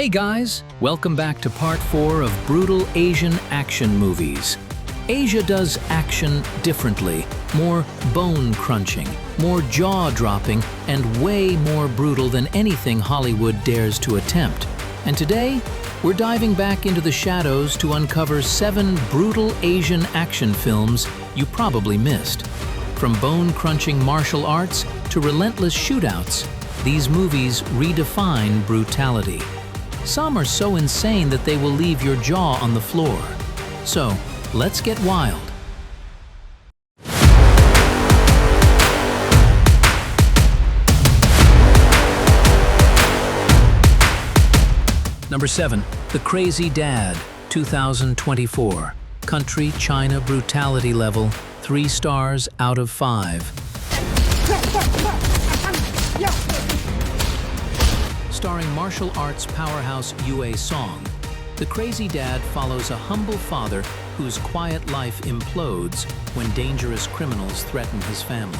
Hey guys, welcome back to part 4 of brutal Asian action movies. Asia does action differently, more bone-crunching, more jaw-dropping, and way more brutal than anything Hollywood dares to attempt. And today, we're diving back into the shadows to uncover 7 brutal Asian action films you probably missed. From bone-crunching martial arts to relentless shootouts, these movies redefine brutality. Some are so insane that they will leave your jaw on the floor. So, let's get wild. Number 7. The Crazy Dad, 2024. Country, China, brutality level, 3 stars out of 5. Starring martial arts powerhouse Yue Song, The Crazy Dad follows a humble father whose quiet life implodes when dangerous criminals threaten his family.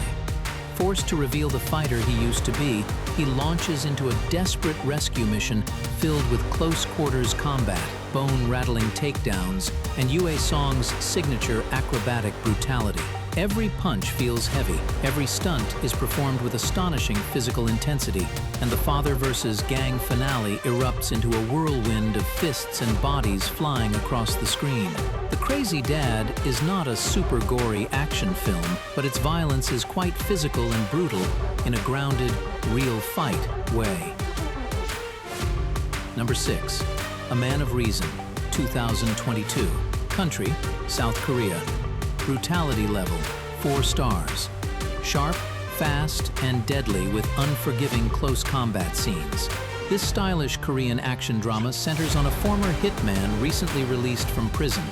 Forced to reveal the fighter he used to be, he launches into a desperate rescue mission filled with close-quarters combat, bone-rattling takedowns, and Yue Song's signature acrobatic brutality. Every punch feels heavy, every stunt is performed with astonishing physical intensity, and the father versus gang finale erupts into a whirlwind of fists and bodies flying across the screen. The Crazy Dad is not a super gory action film, but its violence is quite physical and brutal in a grounded, real fight way. Number 6. A Man of Reason, 2022. Country, South Korea. Brutality level, 4 stars. Sharp, fast, and deadly with unforgiving close combat scenes. This stylish Korean action drama centers on a former hitman recently released from prison,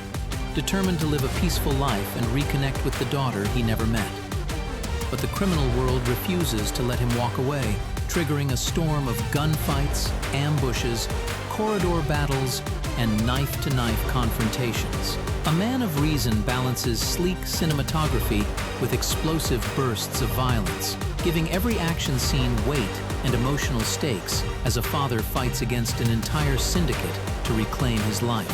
determined to live a peaceful life and reconnect with the daughter he never met. But the criminal world refuses to let him walk away, triggering a storm of gunfights, ambushes, corridor battles, and knife-to-knife confrontations. A Man of Reason balances sleek cinematography with explosive bursts of violence, giving every action scene weight and emotional stakes as a father fights against an entire syndicate to reclaim his life.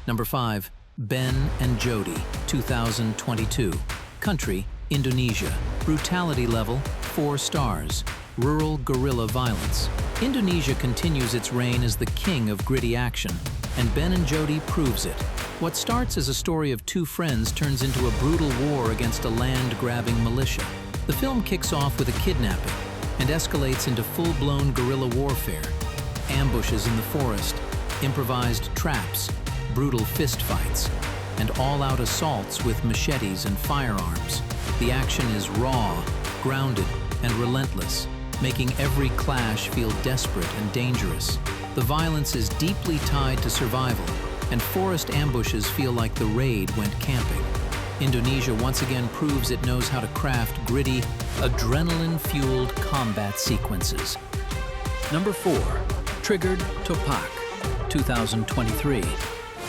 Number 5. Ben and Jody, 2022. Country, Indonesia. Brutality level, 4 stars. Rural guerrilla violence. Indonesia continues its reign as the king of gritty action, and Ben and Jody proves it. What starts as a story of 2 friends turns into a brutal war against a land-grabbing militia. The film kicks off with a kidnapping and escalates into full-blown guerrilla warfare. Ambushes in the forest, improvised traps, brutal fistfights, and all-out assaults with machetes and firearms. The action is raw, grounded, and relentless, making every clash feel desperate and dangerous. The violence is deeply tied to survival, and forest ambushes feel like the raid went camping. Indonesia once again proves it knows how to craft gritty, adrenaline-fueled combat sequences. Number 4. Triggered Topak, 2023.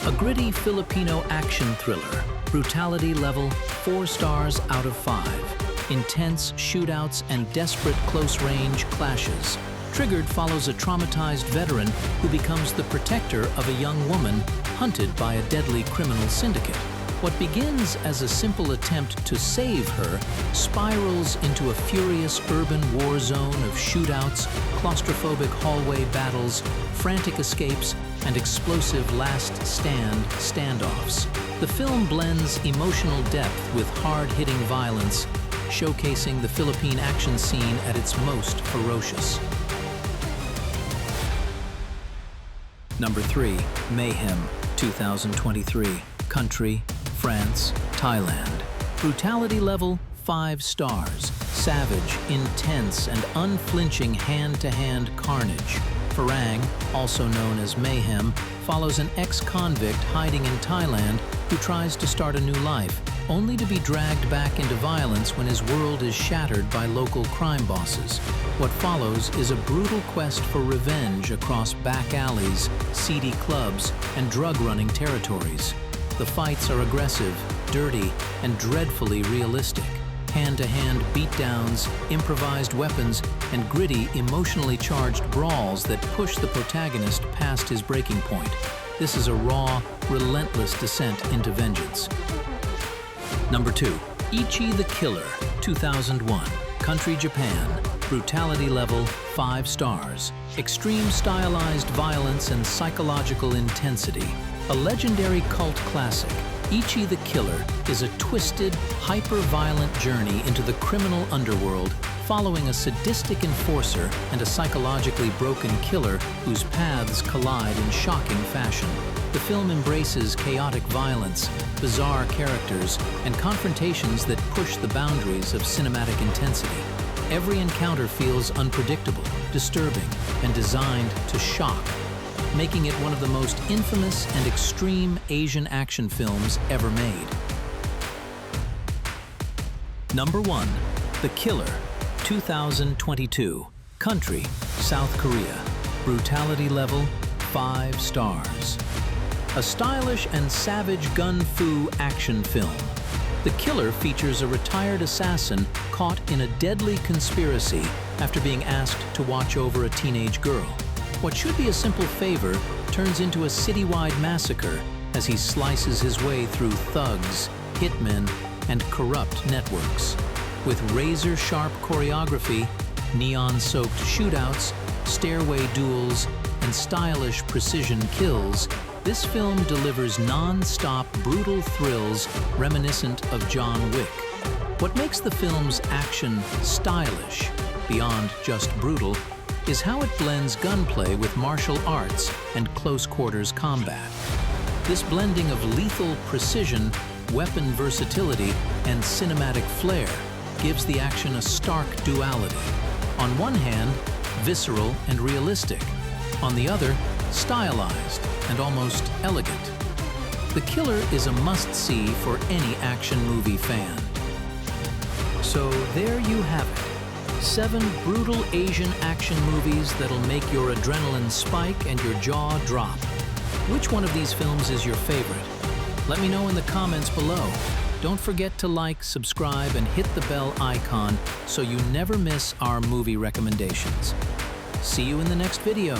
A gritty Filipino action thriller. Brutality level, 4 stars out of 5. Intense shootouts and desperate close-range clashes. Triggered follows a traumatized veteran who becomes the protector of a young woman hunted by a deadly criminal syndicate. What begins as a simple attempt to save her spirals into a furious urban war zone of shootouts, claustrophobic hallway battles, frantic escapes, and explosive last-stand standoffs. The film blends emotional depth with hard-hitting violence, showcasing the Philippine action scene at its most ferocious. Number 3. Mayhem, 2023. Country, France, Thailand. Brutality level, 5 stars. Savage, intense, and unflinching hand-to-hand carnage. Farang, also known as Mayhem, follows an ex-convict hiding in Thailand who tries to start a new life, only to be dragged back into violence when his world is shattered by local crime bosses. What follows is a brutal quest for revenge across back alleys, seedy clubs, and drug-running territories. The fights are aggressive, dirty, and dreadfully realistic. hand-to-hand beatdowns, improvised weapons, and gritty, emotionally charged brawls that push the protagonist past his breaking point. This is a raw, relentless descent into vengeance. Number 2. Ichi the Killer, 2001. Country, Japan. Brutality level, 5 stars. Extreme stylized violence and psychological intensity. A legendary cult classic, Ichi the Killer is a twisted, hyper-violent journey into the criminal underworld, following a sadistic enforcer and a psychologically broken killer whose paths collide in shocking fashion. The film embraces chaotic violence, bizarre characters, and confrontations that push the boundaries of cinematic intensity. Every encounter feels unpredictable, disturbing, and designed to shock, making it one of the most infamous and extreme Asian action films ever made. Number 1. The Killer, 2022. Country, South Korea. Brutality level, 5 stars. A stylish and savage gun-fu action film. The Killer features a retired assassin caught in a deadly conspiracy after being asked to watch over a teenage girl. What should be a simple favor turns into a citywide massacre as he slices his way through thugs, hitmen, and corrupt networks. With razor-sharp choreography, neon-soaked shootouts, stairway duels, and stylish precision kills, this film delivers non-stop brutal thrills reminiscent of John Wick. What makes the film's action stylish, beyond just brutal, is how it blends gunplay with martial arts and close-quarters combat. This blending of lethal precision, weapon versatility, and cinematic flair gives the action a stark duality. On one hand, visceral and realistic. On the other, stylized and almost elegant. The Killer is a must-see for any action movie fan. So there you have it. 7 brutal Asian action movies that'll make your adrenaline spike and your jaw drop. Which one of these films is your favorite? Let me know in the comments below. Don't forget to like, subscribe, and hit the bell icon so you never miss our movie recommendations. See you in the next video.